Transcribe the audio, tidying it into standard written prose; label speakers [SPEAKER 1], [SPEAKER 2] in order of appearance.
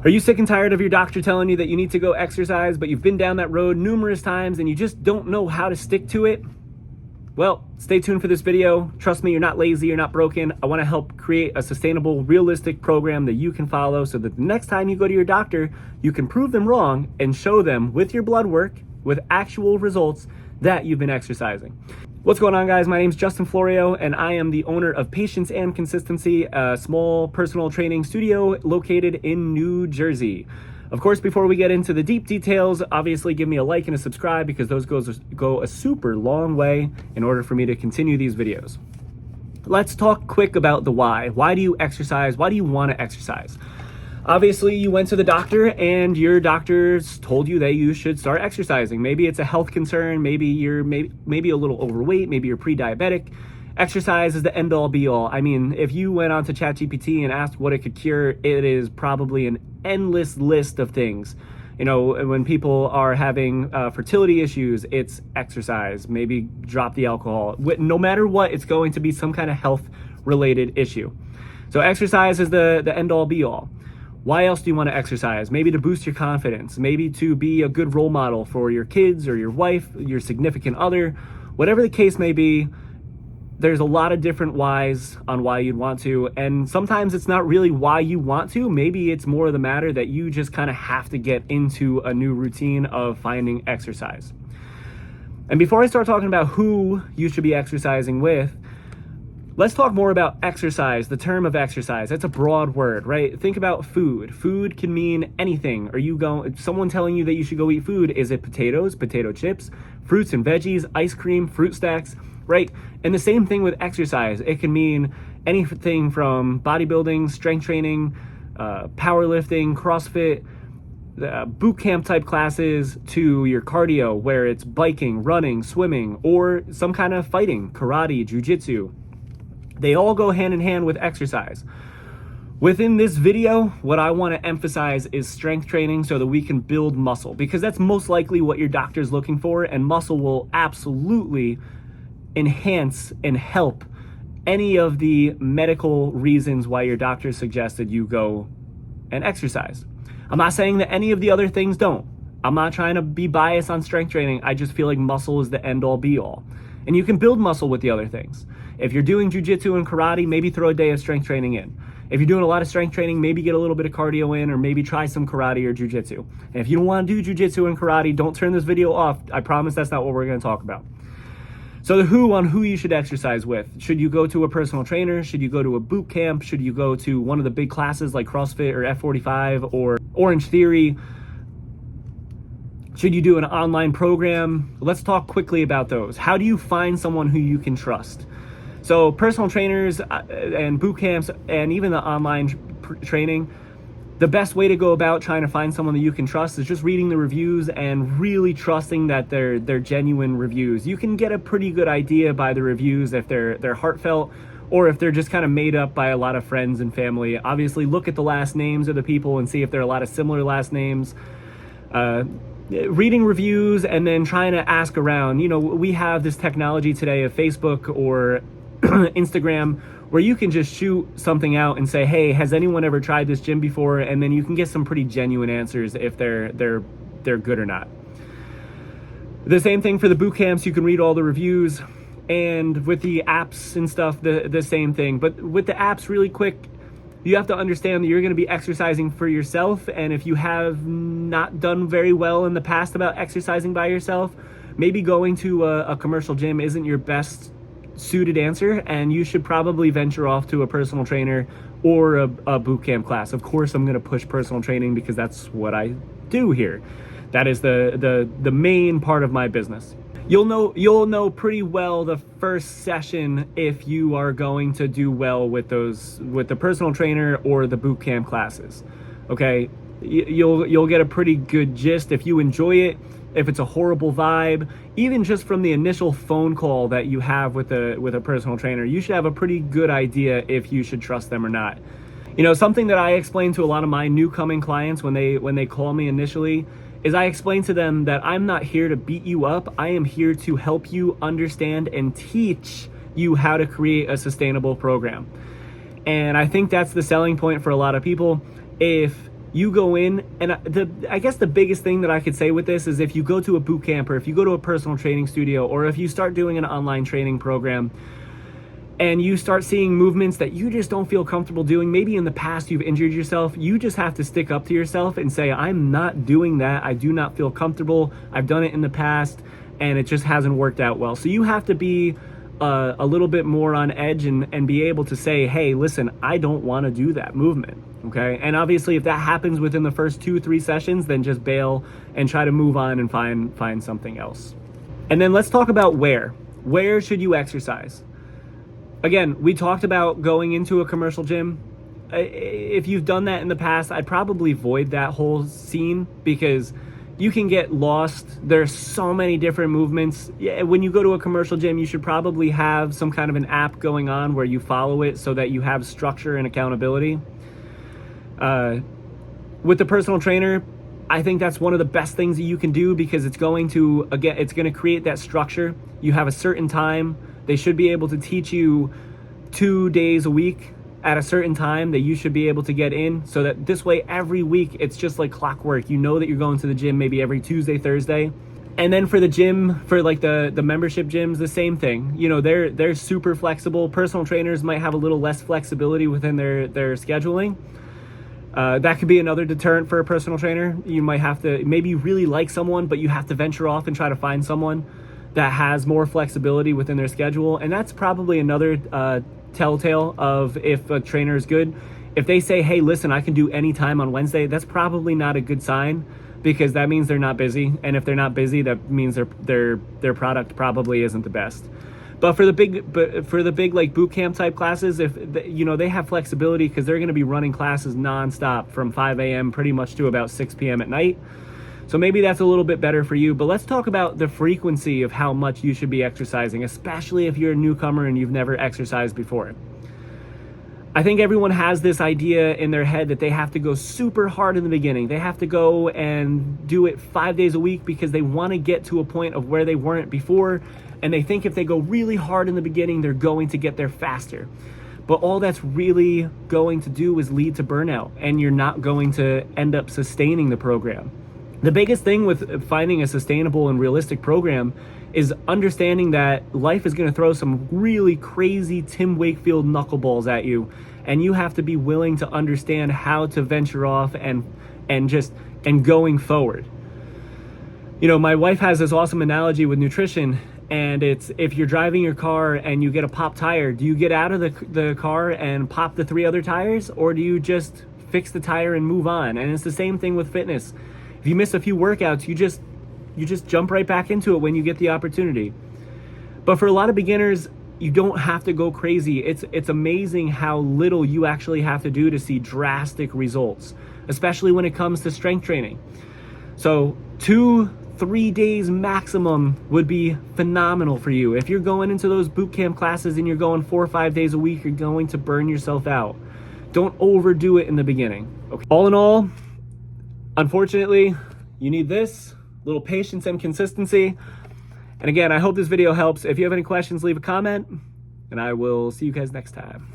[SPEAKER 1] Are you sick and tired of your doctor telling you that you need to go exercise, but you've been down that road numerous times and you just don't know how to stick to it? Well, stay tuned for this video. Trust me, you're not lazy, you're not broken. I want to help create a sustainable, realistic program that you can follow so that the next time you go to your doctor, you can prove them wrong and show them with your blood work, with actual results, that you've been exercising. What's going on, guys? My name's Justin Florio, and I am the owner of Patience and Consistency, a small personal training studio located in New Jersey. Of course, before we get into the deep details, obviously give me a like and a subscribe because those go a super long way in order for me to continue these videos. Let's talk quick about the why. Why do you exercise? Why do you want to exercise? Obviously, you went to the doctor and your doctors told you that you should start exercising. Maybe it's a health concern. Maybe you're maybe a little overweight. Maybe you're pre-diabetic. Exercise is the end-all be-all. I mean, if you went onto ChatGPT and asked what it could cure, it is probably an endless list of things. You know, when people are having fertility issues, it's exercise. Maybe drop the alcohol. No matter what, it's going to be some kind of health-related issue. So exercise is the end-all be-all. Why else do you want to exercise? Maybe to boost your confidence, maybe to be a good role model for your kids or your wife, your significant other, whatever the case may be. There's a lot of different whys on why you'd want to, and sometimes it's not really why you want to. Maybe it's more the matter that you just kind of have to get into a new routine of finding exercise. And before I start talking about who you should be exercising with, let's talk more about exercise, the term of exercise. That's a broad word, right? Think about food. Food can mean anything. Someone telling you that you should go eat food, is it potatoes, potato chips, fruits and veggies, ice cream, fruit stacks, right? And the same thing with exercise. It can mean anything from bodybuilding, strength training, powerlifting, CrossFit, boot camp type classes, to your cardio where it's biking, running, swimming, or some kind of fighting, karate, jujitsu. They all go hand in hand with exercise. Within this video, what I want to emphasize is strength training so that we can build muscle, because that's most likely what your doctor's looking for, and muscle will absolutely enhance and help any of the medical reasons why your doctor suggested you go and exercise. I'm not saying that any of the other things don't. I'm not trying to be biased on strength training. I just feel like muscle is the end all be all. And you can build muscle with the other things. If you're doing jujitsu and karate, maybe throw a day of strength training in. If you're doing a lot of strength training, maybe get a little bit of cardio in, or maybe try some karate or jujitsu. And if you don't want to do jujitsu and karate, don't turn this video off. I promise that's not what we're going to talk about. So the who on who you should exercise with. Should you go to a personal trainer? Should you go to a boot camp? Should you go to one of the big classes like CrossFit or F45 or Orange Theory? Should you do an online program? Let's talk quickly about those. How do you find someone who you can trust? So personal trainers and boot camps and even the online training, the best way to go about trying to find someone that you can trust is just reading the reviews and really trusting that they're genuine reviews. You can get a pretty good idea by the reviews if they're heartfelt or if they're just kind of made up by a lot of friends and family. Obviously, look at the last names of the people and see if there are a lot of similar last names. Reading reviews and then trying to ask around. You know, we have this technology today of Facebook or Instagram where you can just shoot something out and say, hey, has anyone ever tried this gym before? And then you can get some pretty genuine answers if they're good or not. The same thing for the boot camps. You can read all the reviews, and with the apps and stuff, the same thing. But with the apps, really quick, you have to understand that you're going to be exercising for yourself. And if you have not done very well in the past about exercising by yourself, maybe going to a commercial gym isn't your best suited answer, and you should probably venture off to a personal trainer or a boot camp class. Of course, I'm going to push personal training because that's what I do here. That is the main part of my business. You'll know pretty well the first session if you are going to do well with the personal trainer or the boot camp classes. Okay, you'll get a pretty good gist if you enjoy it. If it's a horrible vibe, even just from the initial phone call that you have with a personal trainer, you should have a pretty good idea if you should trust them or not. You know, something that I explain to a lot of my new coming clients when they call me initially is I explain to them that I'm not here to beat you up. I am here to help you understand and teach you how to create a sustainable program. And I think that's the selling point for a lot of people. If You go in, and I guess the biggest thing that I could say with this is if you go to a boot camp, or if you go to a personal training studio, or if you start doing an online training program and you start seeing movements that you just don't feel comfortable doing, maybe in the past you've injured yourself, you just have to stick up to yourself and say, I'm not doing that. I do not feel comfortable. I've done it in the past and it just hasn't worked out well. So you have to be a little bit more on edge and be able to say, hey, listen, I don't want to do that movement. Okay. And obviously if that happens within the first 2-3 sessions, then just bail and try to move on and find something else. And then let's talk about where should you exercise? Again, we talked about going into a commercial gym. If you've done that in the past, I'd probably avoid that whole scene because you can get lost. There's so many different movements. When you go to a commercial gym, you should probably have some kind of an app going on where you follow it so that you have structure and accountability. With the personal trainer, I think that's one of the best things that you can do because it's going to create that structure. You have a certain time. They should be able to teach you 2 days a week at a certain time that you should be able to get in, so that this way every week it's just like clockwork. You know that you're going to the gym maybe every Tuesday, Thursday. And then for the gym, for like the membership gyms, the same thing. You know, they're super flexible. Personal trainers might have a little less flexibility within their scheduling. That could be another deterrent for a personal trainer. You might have to, maybe you really like someone, but you have to venture off and try to find someone that has more flexibility within their schedule. And that's probably another telltale of if a trainer is good. If they say, hey, listen, I can do any time on Wednesday, that's probably not a good sign because that means they're not busy. And if they're not busy, that means their product probably isn't the best. But for the big like boot camp type classes, if you know, they have flexibility because they're going to be running classes nonstop from 5 a.m. pretty much to about 6 p.m. at night. So maybe that's a little bit better for you. But let's talk about the frequency of how much you should be exercising, especially if you're a newcomer and you've never exercised before. I think everyone has this idea in their head that they have to go super hard in the beginning. They have to go and do it 5 days a week because they want to get to a point of where they weren't before. And they think if they go really hard in the beginning, they're going to get there faster. But all that's really going to do is lead to burnout, and you're not going to end up sustaining the program. The biggest thing with finding a sustainable and realistic program is understanding that life is going to throw some really crazy Tim Wakefield knuckleballs at you, and you have to be willing to understand how to venture off and going forward. You know, my wife has this awesome analogy with nutrition, and it's if you're driving your car and you get a pop tire, do you get out of the car and pop the 3 other tires, or do you just fix the tire and move on? And it's the same thing with fitness. If you miss a few workouts, you just jump right back into it when you get the opportunity. But for a lot of beginners, you don't have to go crazy. It's amazing how little you actually have to do to see drastic results, especially when it comes to strength training. So 2-3 days maximum would be phenomenal for you. If you're going into those boot camp classes and you're going 4 or 5 days a week, you're going to burn yourself out. Don't overdo it in the beginning. Okay. All in all, unfortunately, you need this little patience and consistency. And again, I hope this video helps. If you have any questions, leave a comment, and I will see you guys next time.